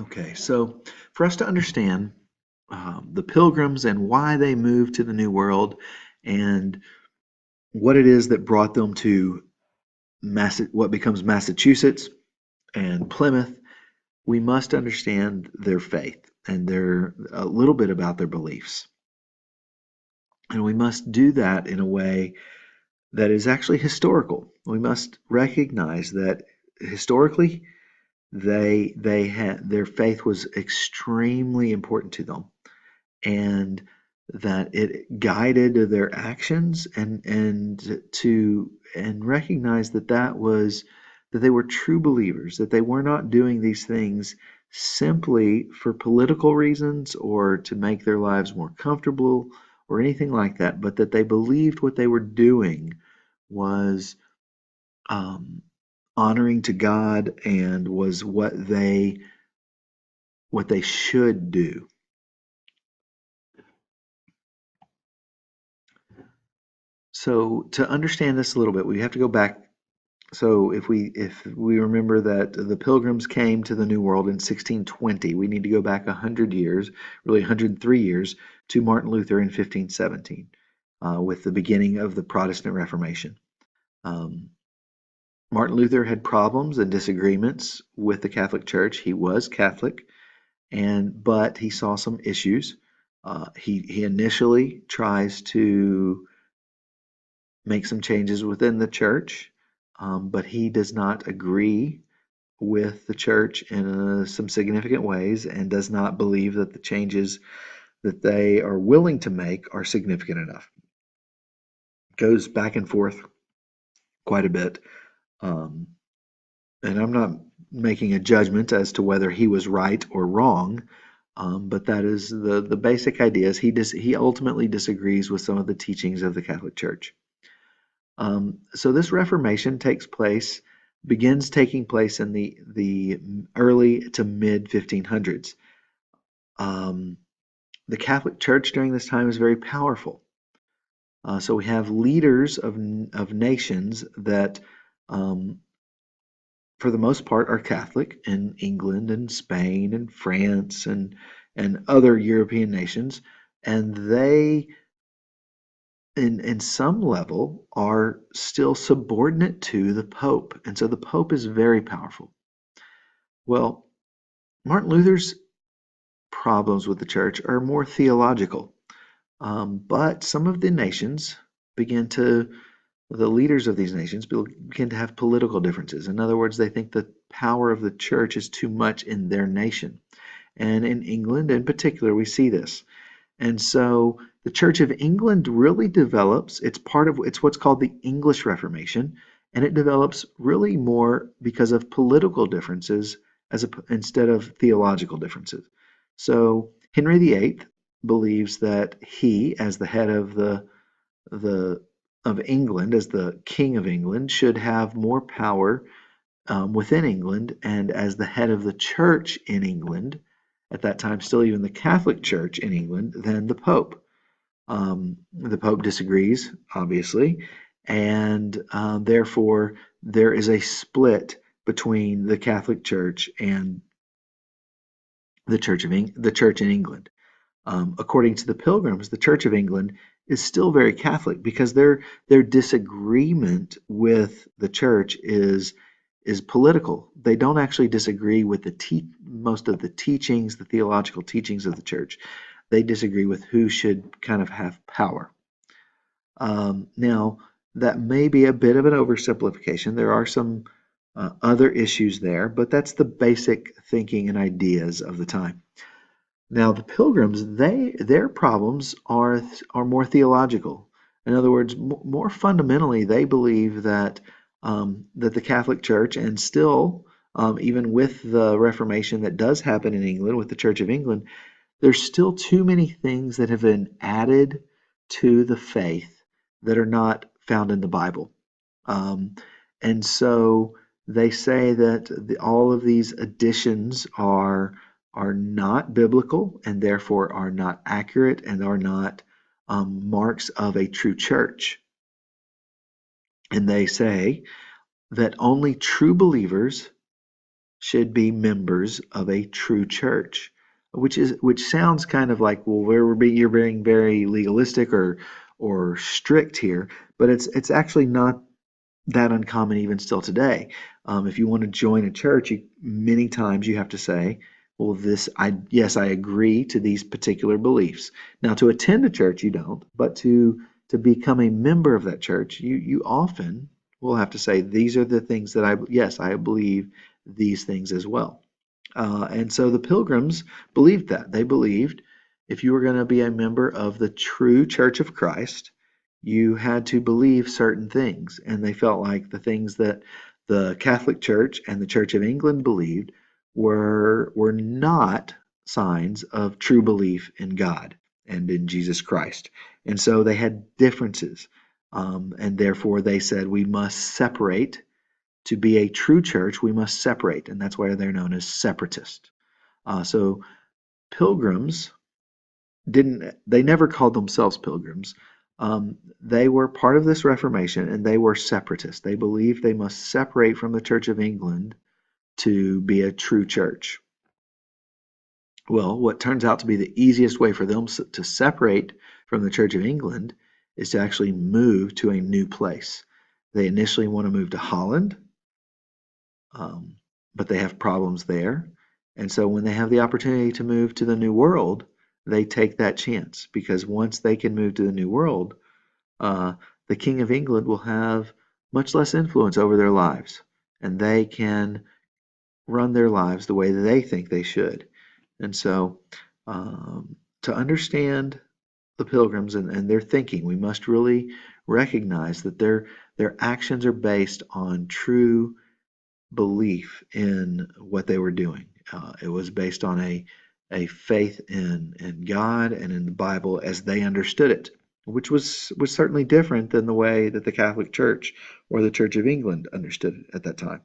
Okay, so for us to understand the Pilgrims and why they moved to the New World and what it is that brought them to what becomes Massachusetts and Plymouth, we must understand their faith and a little bit about their beliefs. And we must do that in a way that is actually historical. We must recognize that historically they had their faith was extremely important to them, and that it guided their actions, and recognize that they were true believers, that they were not doing these things simply for political reasons or to make their lives more comfortable or anything like that, but that they believed what they were doing was um, honoring to God and was what they should do. So to understand this a little bit, we have to go back. So if we remember that the Pilgrims came to the New World in 1620, we need to go back 100 years, really 103 years, to Martin Luther in 1517, with the beginning of the Protestant Reformation. Um, Martin Luther had problems and disagreements with the Catholic Church. He was Catholic, but he saw some issues. He initially tries to make some changes within the church, but he does not agree with the church in some significant ways and does not believe that the changes that they are willing to make are significant enough. Goes back and forth quite a bit. Um, and I'm not making a judgment as to whether he was right or wrong, but that is the basic idea is he ultimately disagrees with some of the teachings of the Catholic Church. So this Reformation begins taking place in the early to mid 1500s. Um, the Catholic Church during this time is very powerful. So we have leaders of nations that, um, for the most part, are Catholic in England and Spain and France and other European nations, and they in some level are still subordinate to the Pope. And so the Pope is very powerful. Well, Martin Luther's problems with the church are more theological. But some of the nations begin to, the leaders of these nations begin to have political differences. In other words, they think the power of the church is too much in their nation. And in England in particular, we see this. And so the Church of England really develops, it's what's called the English Reformation, and it develops really more because of political differences instead of theological differences. So Henry VIII believes that he, as the head the of England, as the King of England, should have more power within England, and as the head of the church in England, at that time still even the Catholic Church in England, than the Pope. The Pope disagrees, obviously, and therefore there is a split between the Catholic Church and the Church in England. According to the Pilgrims, the Church of England is still very Catholic because their disagreement with the Church is political. They don't actually disagree with most of the teachings, the theological teachings of the Church. They disagree with who should kind of have power. Now, that may be a bit of an oversimplification. There are some other issues there, but that's the basic thinking and ideas of the time. Now, the Pilgrims, their problems are more theological. In other words, more fundamentally, they believe that the Catholic Church, and still, even with the Reformation that does happen in England, with the Church of England, there's still too many things that have been added to the faith that are not found in the Bible. Um, and so they say that all of these additions are not biblical and therefore are not accurate and are not marks of a true church. And they say that only true believers should be members of a true church, which sounds kind of like, well, you're being very legalistic or strict here, but it's actually not that uncommon even still today. If you want to join a church, many times you have to say, well, yes, I agree to these particular beliefs. Now, to attend a church, you don't, but to become a member of that church, you often will have to say, these are the things that yes, I believe these things as well. And so the Pilgrims believed that. They believed if you were going to be a member of the true Church of Christ, you had to believe certain things. And they felt like the things that the Catholic Church and the Church of England believed were not signs of true belief in God and in Jesus Christ. And so they had differences. And therefore they said we must separate. To be a true church, we must separate, and that's why they're known as separatists. So pilgrims they never called themselves pilgrims. They were part of this Reformation, and they were separatists. They believed they must separate from the Church of England to be a true church. Well, what turns out to be the easiest way for them to separate from the Church of England is to actually move to a new place. They initially want to move to Holland, um, but they have problems there. And so when they have the opportunity to move to the New World, they take that chance because once they can move to the New World, uh, the King of England will have much less influence over their lives, and they can run their lives the way that they think they should. And so, to understand the Pilgrims and their thinking, we must really recognize that their actions are based on true belief in what they were doing. It was based on a faith in God and in the Bible as they understood it, which was certainly different than the way that the Catholic Church or the Church of England understood it at that time.